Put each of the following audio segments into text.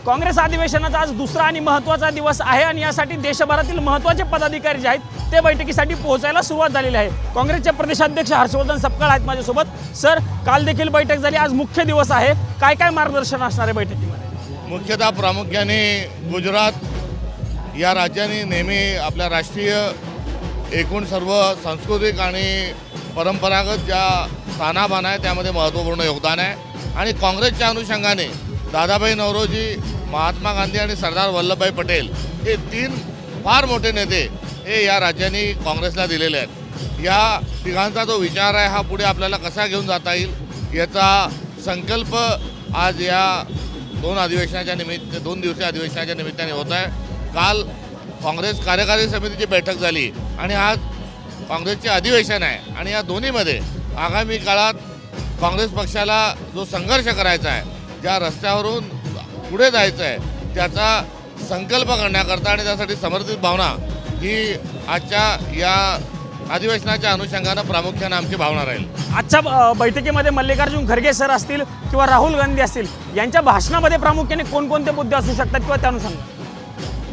काँग्रेस अधिवेशनाचा आज दुसरा आणि महत्त्वाचा दिवस आहे आणि यासाठी देशभरातील महत्त्वाचे पदाधिकारी जे आहेत ते बैठकीसाठी पोहोचायला सुरुवात झालेली आहे। काँग्रेसचे प्रदेशाध्यक्ष हर्षवर्धन सपकाळ आहेत माझ्यासोबत। सर, काल देखील बैठक झाली, आज मुख्य दिवस आहे, काय काय मार्गदर्शन असणार आहे बैठकीमध्ये? मुख्यतः प्रामुख्याने गुजरात या राज्याने नेहमी आपल्या राष्ट्रीय एकूण सर्व सांस्कृतिक आणि परंपरागत ज्या तानाबाण आहे त्यामध्ये महत्त्वपूर्ण योगदान आहे आणि काँग्रेसच्या अनुषंगाने दादाभाई नौरोजी, महात्मा गांधी आणि सरदार वल्लभभाई पटेल हे तीन फार मोठे नेते हे या राज्याने काँग्रेसला दिलेले आहेत। या तिघांचा जो विचार आहे हा पुढे आपल्याला कसा घेऊन जाता येईल याचा संकल्प आज या दोन दिवसीय अधिवेशनाच्या निमित्ताने होत आहे। काल काँग्रेस कार्यकारी समितीची बैठक झाली आणि आज काँग्रेसचे अधिवेशन आहे आणि या दोन्हीमध्ये आगामी काळात काँग्रेस पक्षाला जो संघर्ष करायचा आहे, ज्या रस्त्यावरून पुढे जायचं आहे त्याचा संकल्प करण्याकरता आणि त्यासाठी समर्पित भावना ही आजच्या या अधिवेशनाच्या अनुषंगानं प्रामुख्याने आमची भावना राहील। आजच्या बैठकीमध्ये मल्लिकार्जुन खरगे सर असतील किंवा राहुल गांधी असतील, यांच्या भाषणामध्ये प्रामुख्याने कोणकोणते मुद्दे असू शकतात किंवा त्या अनुषंगाने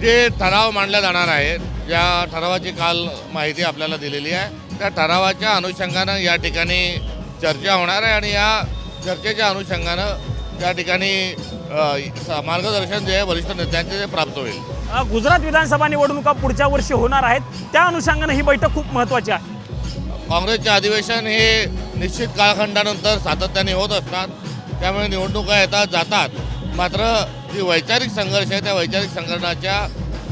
जे ठराव मांडला जाणार आहे, ज्या ठरावाची काल माहिती आपल्याला दिलेली आहे, त्या ठरावाच्या अनुषंगानं या ठिकाणी चर्चा होणार आहे आणि या चर्चेच्या अनुषंगानं त्या ठिकाणी मार्गदर्शन जे आहे वरिष्ठ नेत्यांचे ते प्राप्त होईल। गुजरात विधानसभा निवडणुका पुढच्या वर्षी होणार आहेत, त्या अनुषंगानं ही बैठक खूप महत्त्वाची आहे। काँग्रेसचे अधिवेशन हे निश्चित कालखंडानंतर सातत्याने होत असतात, त्यामुळे निवडणुका येतात जातात, मात्र जी वैचारिक संघर्ष आहे त्या वैचारिक संघर्षाच्या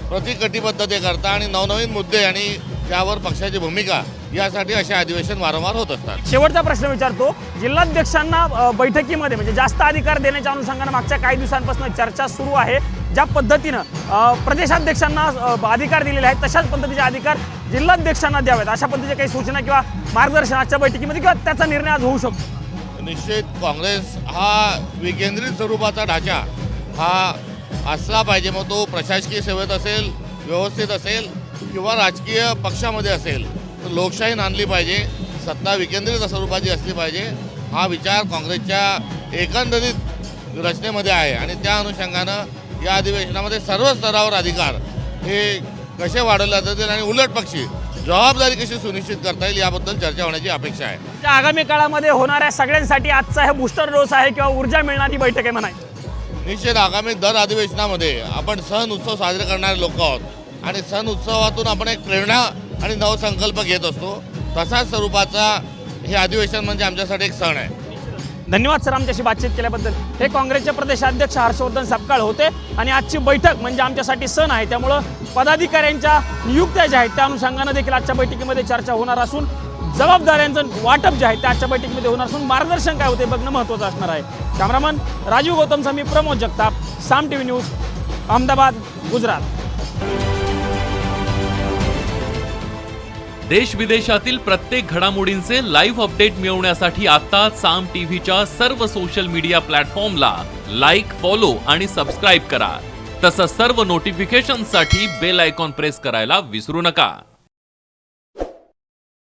प्रतिकटिबद्धतेकरता आणि नवनवीन मुद्दे आणि त्यावर पक्षाची भूमिका यासाठी असे अधिवेशन वारंवार होत असतात। शेवटचा प्रश्न विचारतो, जिल्हाध्यक्षांना बैठकीमध्ये म्हणजे जास्त अधिकार देण्याच्या अनुषंगानं मागच्या काही दिवसांपासून चर्चा सुरू आहे। ज्या पद्धतीनं प्रदेशाध्यक्षांना अधिकार दिलेले आहेत तशाच पद्धतीचे अधिकार जिल्हाध्यक्षांना द्यावेत, अशा पद्धतीच्या काही सूचना किंवा मार्गदर्शन आजच्या बैठकीमध्ये किंवा त्याचा निर्णय आज होऊ शकतो? निश्चित काँग्रेस हा विकेंद्रित स्वरूपाचा ढाचा हा असला पाहिजे, मग तो प्रशासकीय सेवेत असेल, व्यवस्थित असेल किंवा राजकीय पक्षामध्ये असेल, तर लोकशाही नांदली पाहिजे, सत्ता विकेंद्रित स्वरूपाची असली पाहिजे, हा विचार काँग्रेसच्या एकंदरीत रचनेमध्ये आहे आणि त्या अनुषंगानं या अधिवेशनामध्ये सर्व स्तरावर अधिकार हे कसे वाढवले जातील आणि उलट पक्षी जबाबदारी कशी सुनिश्चित करता येईल याबद्दल चर्चा होण्याची अपेक्षा आहे। आगामी काळामध्ये होणाऱ्या सगळ्यांसाठी आजचा हे बूस्टर डोस आहे किंवा ऊर्जा मिळणारी बैठक आहे म्हणायची? निश्चित आगामी दर अधिवेशनामध्ये आपण सण उत्सव साजरे करणारे लोक आहोत आणि सण उत्सवातून आपण एक प्रेरणा आणि नवसंकल्प घेत असतो, तसाच स्वरूपाचा हे अधिवेशन म्हणजे आमच्यासाठी एक सण आहे। धन्यवाद सर आमच्याशी बातचीत केल्याबद्दल। हे काँग्रेसचे प्रदेशाध्यक्ष हर्षवर्धन सपकाळ होते आणि आजची बैठक म्हणजे आमच्यासाठी सण आहे, त्यामुळं पदाधिकाऱ्यांच्या नियुक्त्या ज्या आहेत त्या अनुषंगानं देखील आजच्या बैठकीमध्ये चर्चा होणार असून जबाबदाऱ्यांचं वाटप जे आहे त्या आजच्या बैठकीमध्ये होणार असून मार्गदर्शन काय होते बघणं महत्त्वाचं असणार आहे। कॅमेरामन राजीव गौतम समी, प्रमोद जगताप, साम टीव्ही न्यूज, अहमदाबाद, गुजरात। देश विदेशातील प्रत्येक घडामोडींचे लाईव्ह अपडेट मिळवण्यासाठी आता साम टीव्हीच्या सर्व सोशल मीडिया प्लॅटफॉर्मला लाईक, फॉलो आणि सबस्क्राईब करा। तसंच सर्व नोटिफिकेशनसाठी बेल आयकॉन प्रेस करायला विसरू नका।